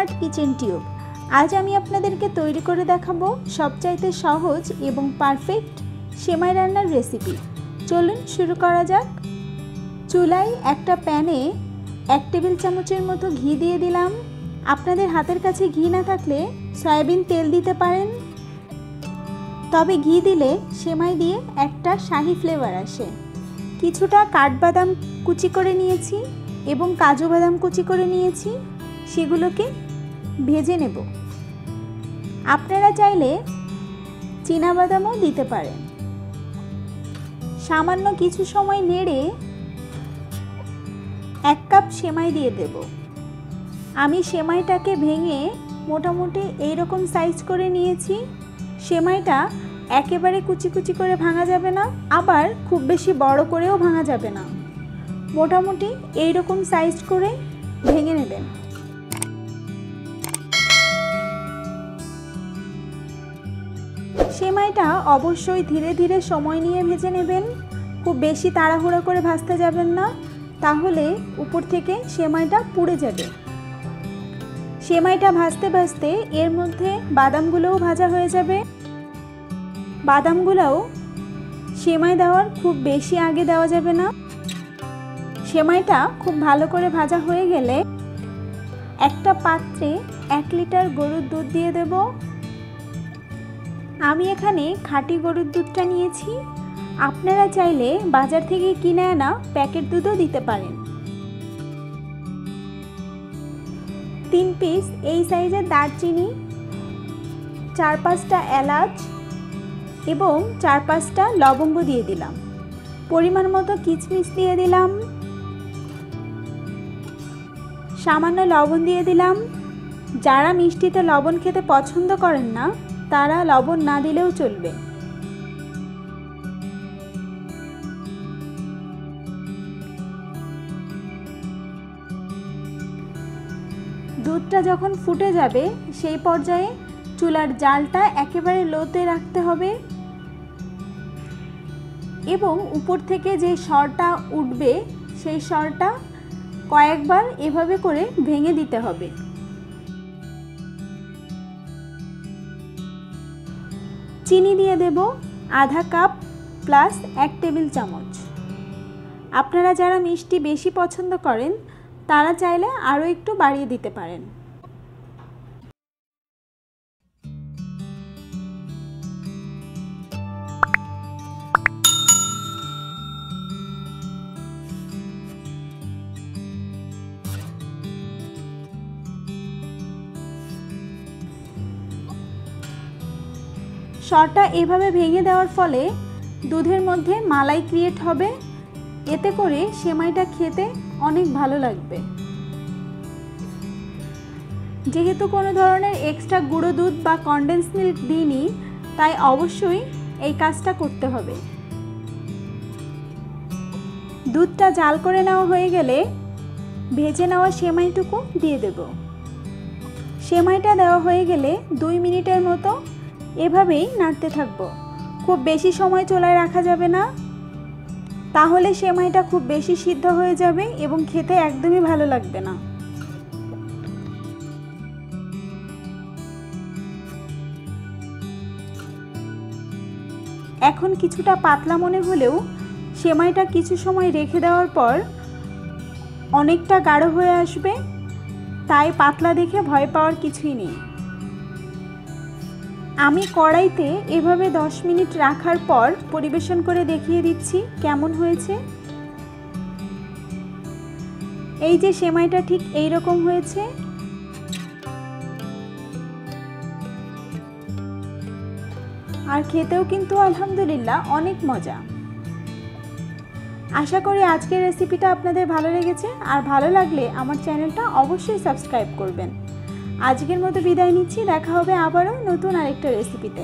Smart kitchen tube. আজ আমি আপনাদেরকে তৈরি করে দেখাবো সবচাইতে সহজ এবং পারফেক্ট সেমাই রান্নার রেসিপি। চলুন শুরু করা যাক। চুলায় একটা প্যানে 1 টেবিল চামচের মতো ঘি দিয়ে দিলাম। আপনাদের হাতের কাছে ঘি না থাকলে সয়াবিন তেল দিতে পারেন, তবে ঘি দিলে সেমাই দিয়ে একটা শাহি ফ্লেভার আসে। কিছুটা কাঠবাদাম কুচি করে নিয়েছি এবং কাজু বাদাম কুচি করে নিয়েছি, সেগুলোকে ভেজে নেব। আপনারা চাইলে চীনা বাদামও দিতে পারেন। সামান্য কিছু সময় নেড়ে 1 কাপ সেমাই দিয়ে দেব। আমি সেমাইটাকে ভেঙে মোটামুটি এইরকম সাইজ করে নিয়েছি। সেমাইটা একেবারে কুচি কুচি করে ভাঙা যাবে না, আবার খুব বেশি বড় করেও ভাঙা যাবে না। মোটামুটি এইরকম সাইজ করে ভেঙে নেবেন। সেমাইটা অবশ্যই ধীরে ধীরে সময় নিয়ে ভেজে নেবেন। খুব বেশি তাড়াহুড়ো করে ভাজতে যাবেন না, তাহলে উপর থেকে সেমাইটা পুড়ে যাবে। সেমাইটা ভাজতে ভাজতে এর মধ্যে বাদামগুলোও ভাজা হয়ে যাবে। বাদামগুলোও সেমাই দেওয়ার খুব বেশি আগে দেওয়া যাবে না। সেমাইটা খুব ভালো করে ভাজা হয়ে গেলে একটা পাত্রে 1 লিটার গরুর দুধ দিয়ে দেব। আমি এখানে খাঁটি গরুর দুধটা নিয়েছি। আপনারা চাইলে বাজার থেকে কিনে আনা প্যাকেট দুধও দিতে পারেন। 3 পিস এই সাইজের দারচিনি, 4-5টা এলাচ এবং 4-5টা লবঙ্গ দিয়ে দিলাম। পরিমাণ মতো কিশমিশ দিয়ে দিলাম, সামান্য লবণ দিয়ে দিলাম। যারা মিষ্টিতে লবণ খেতে পছন্দ করেন না, তারা লবণ না দিলেও চলবে। দুধটা যখন ফুটে যাবে সেই পর্যায়ে চুলার জালটা একেবারে লোতে রাখতে হবে এবং উপর থেকে যে সরটা উঠবে সেই সরটা কয়েকবার এভাবে করে ভেঙে দিতে হবে। চিনি দিয়ে দেব আধা কাপ প্লাস 1 টেবিল চামচ। আপনারা যারা মিষ্টি বেশি পছন্দ করেন তারা চাইলে আরও একটু বাড়িয়ে দিতে পারেন। সরটা এভাবে ভেঙে দেওয়ার ফলে দুধের মধ্যে মালাই ক্রিয়েট হবে। এতে করে সেমাইটা খেতে অনেক ভালো লাগবে। যেহেতু কোনো ধরনের এক্সট্রা গুঁড়ো দুধ বা কনডেন্স মিল্ক দিইনি, তাই অবশ্যই এই কাজটা করতে হবে। দুধটা জাল করে নেওয়া হয়ে গেলে ভেজে নেওয়া সেমাইটুকু দিয়ে দেব। সেমাইটা দেওয়া হয়ে গেলে 2 মিনিটের মতো এভাবেই নাড়তে থাকবো। খুব বেশি সময় চুলায় রাখা যাবে না, তাহলে সেমাইটা খুব বেশি সিদ্ধ হয়ে যাবে এবং খেতে একদমই ভালো লাগবে না। এখন কিছুটা পাতলা মনে হলেও সেমাইটা কিছু সময় রেখে দেওয়ার পর অনেকটা গাঢ় হয়ে আসবে, তাই পাতলা দেখে ভয় পাওয়ার কিছুই নেই। আমি কড়াইতে এভাবে 10 মিনিট রাখার পর পরিবেশন করে দেখিয়ে দিচ্ছি কেমন হয়েছে। এই যে সেমাইটা ঠিক এই রকম হয়েছে। আর খেতেও কিন্তু আলহামদুলিল্লাহ অনেক মজা। আশা করি আজকের রেসিপিটা আপনাদের ভালো লেগেছে, আর ভালো লাগলে আমার চ্যানেলটা অবশ্যই সাবস্ক্রাইব করবেন। আজকের মতো বিদায় নিচ্ছি। দেখা হবে আবারও নতুন আরেকটা রেসিপিতে।